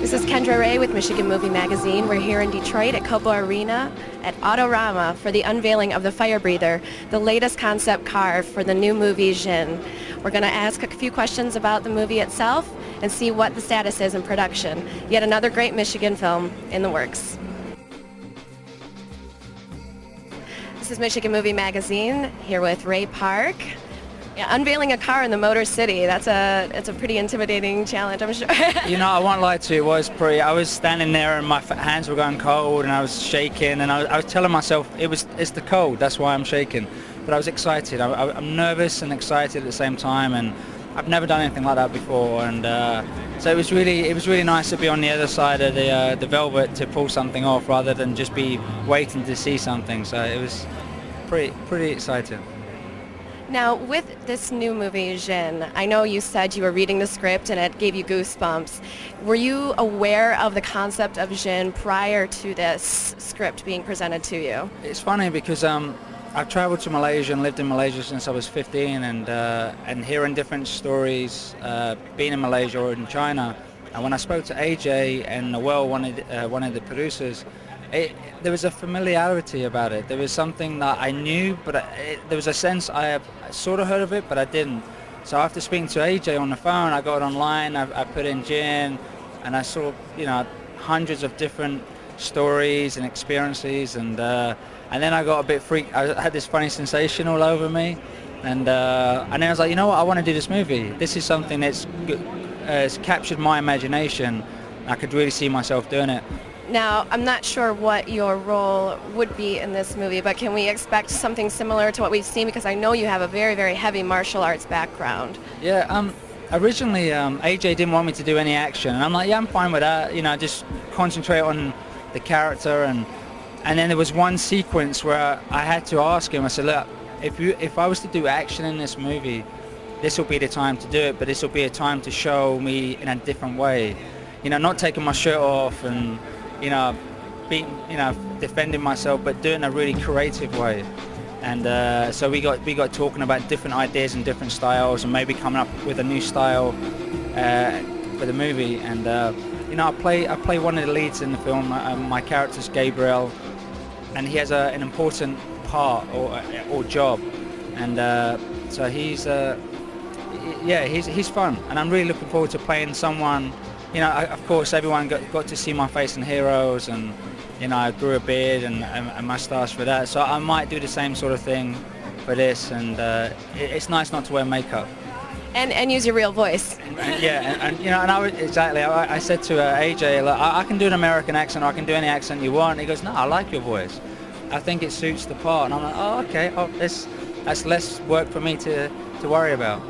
This is Kendra Ray with Michigan Movie Magazine. We're here in Detroit at Cobo Arena at Autorama for the unveiling of the Fire Breather, the latest concept car for the new movie Jin. We're going to ask a few questions about the movie itself and see what the status is in production. Yet another great Michigan film in the works. This is Michigan Movie Magazine here with Ray Park. Yeah, unveiling a car in the Motor City, it's a pretty intimidating challenge, I'm sure. You know, I won't lie to you, it was pretty. I was standing there and my hands were going cold and I was shaking, and I was telling myself it's the cold, that's why I'm shaking. But I was excited. I'm nervous and excited at the same time, and I've never done anything like that before, and so it was really nice to be on the other side of the velvet to pull something off rather than just be waiting to see something. So it was pretty exciting. Now, with this new movie, Jin, I know you said you were reading the script and it gave you goosebumps. Were you aware of the concept of Jin prior to this script being presented to you? It's funny because I've traveled to Malaysia and lived in Malaysia since I was 15, and hearing different stories, being in Malaysia or in China. And when I spoke to AJ and Noel, one of the producers, there was a familiarity about it. There was something that I knew, but there was a sense I sort of heard of it, but I didn't. So after speaking to AJ on the phone, I got online, I put in Jin, and I saw, you know, hundreds of different stories and experiences, and then I got a bit freaked. I had this funny sensation all over me, and then I was like, you know what, I want to do this movie. This is something that's has captured my imagination. I could really see myself doing it. Now, I'm not sure what your role would be in this movie, but can we expect something similar to what we've seen? Because I know you have a very, very heavy martial arts background. Yeah, originally AJ didn't want me to do any action, and I'm like, yeah, I'm fine with that. You know, just concentrate on the character, and then there was one sequence where I had to ask him. I said, look, if I was to do action in this movie, this will be the time to do it, but this will be a time to show me in a different way. You know, not taking my shirt off and defending myself, but doing a really creative way. And so we got talking about different ideas and different styles, and maybe coming up with a new style for the movie. And you know, I play one of the leads in the film. My character's Gabriel, and he has an important part or job, and so he's fun, and I'm really looking forward to playing someone. You know, of course, everyone got to see my face in Heroes, and you know, I grew a beard and a mustache for that. So I might do the same sort of thing for this, and it's nice not to wear makeup. And use your real voice. And you know, and I said to AJ, look, I can do an American accent, or I can do any accent you want. And he goes, no, I like your voice. I think it suits the part. And I'm like, oh, okay, that's less work for me to worry about.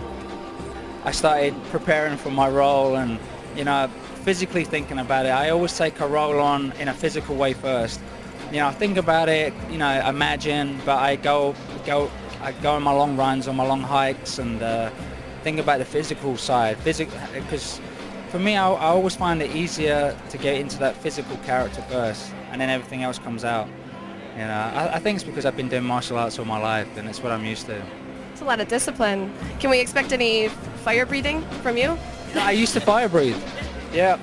I started preparing for my role, and you know, physically thinking about it. I always take a role on in a physical way first. You know, I think about it, you know, imagine, but I go on my long runs, on my long hikes, and think about the physical side. Because for me, I always find it easier to get into that physical character first, and then everything else comes out. You know, I think it's because I've been doing martial arts all my life, and it's what I'm used to. It's a lot of discipline. Can we expect any fire breathing from you? I used to fire breathe. Yeah,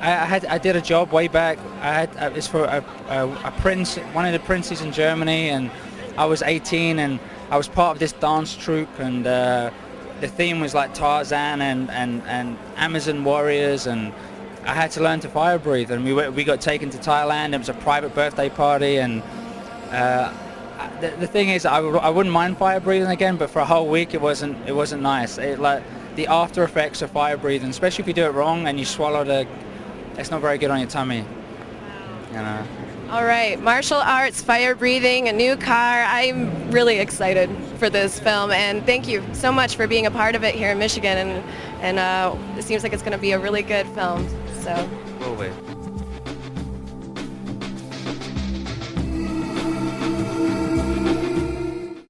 I did a job way back. It's for a prince, one of the princes in Germany, and I was 18, and I was part of this dance troupe, and the theme was like Tarzan and Amazon warriors, and I had to learn to fire breathe. And we got taken to Thailand. It was a private birthday party, and the thing is, I wouldn't mind fire breathing again, but for a whole week it wasn't nice. Like the after effects of fire breathing, especially if you do it wrong and you swallow it's not very good on your tummy. You know. All right, martial arts, fire breathing, a new car. I'm really excited for this film, and thank you so much for being a part of it here in Michigan. And it seems like it's going to be a really good film. So. Will be.